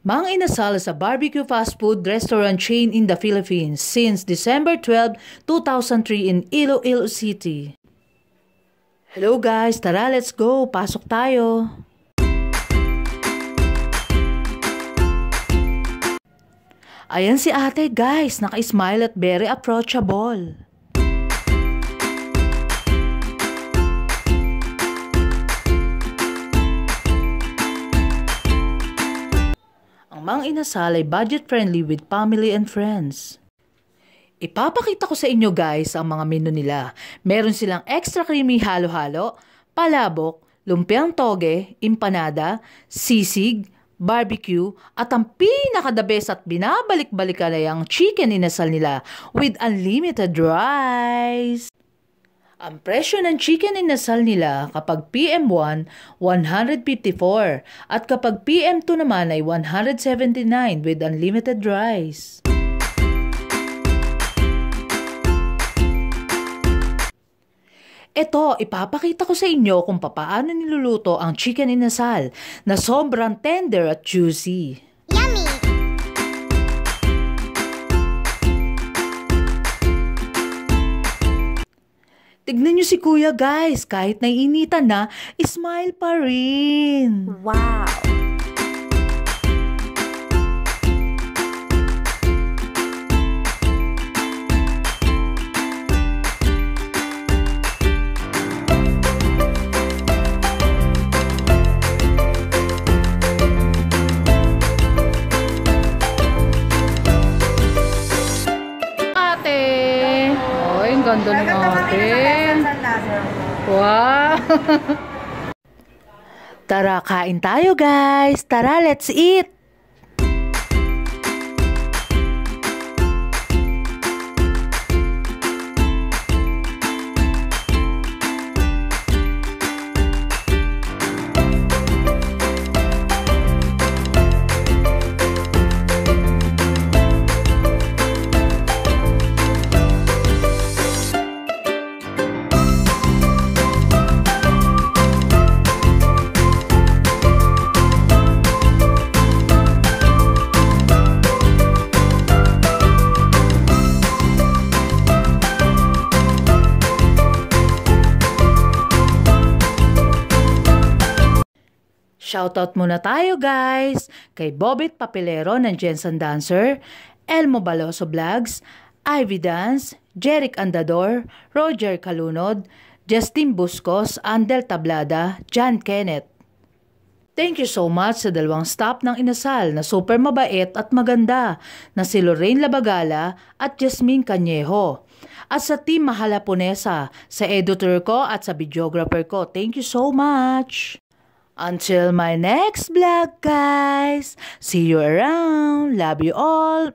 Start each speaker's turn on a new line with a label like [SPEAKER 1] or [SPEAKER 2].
[SPEAKER 1] Mang Inasal is a barbecue fast food restaurant chain in the Philippines since December 12, 2003 in Iloilo City. Hello guys, tara let's go, pasok tayo. Ayan si ate guys, naka-smile at very approachable. Mang Inasal ay budget-friendly with family and friends. Ipapakita ko sa inyo guys ang mga menu nila. Meron silang extra creamy halo-halo, palabok, lumpiang toge, empanada, sisig, barbecue, at ang pinaka-the best at binabalik-balikan ay ang chicken inasal nila with unlimited rice. Ang presyo ng chicken inasal nila kapag PM1, 154 at kapag PM2 naman ay 179 with unlimited rice. Ito, ipapakita ko sa inyo kung paano niluluto ang chicken inasal na sobrang tender at juicy.
[SPEAKER 2] Yummy!
[SPEAKER 1] Tignan nyo si kuya guys, kahit naiinitan na, smile pa rin.
[SPEAKER 2] Wow!
[SPEAKER 1] Ganda ni ate. Wow! Tara, kain tayo guys. Tara, let's eat! Shoutout muna tayo guys kay Bobit Papilero ng Jensen Dancer, Elmo Baloso Vlogs, Ivy Dance, Jeric Andador, Roger Calunod, Justin Buscos, Andel Tablada, John Kenneth. Thank you so much sa dalawang staff ng Inasal na super mabait at maganda na si Lorraine Labagala at Jasmine Cañejo. At sa Team Mahalaponesa, sa editor ko at sa videographer ko, thank you so much! Until my next vlog, guys. See you around. Love you all.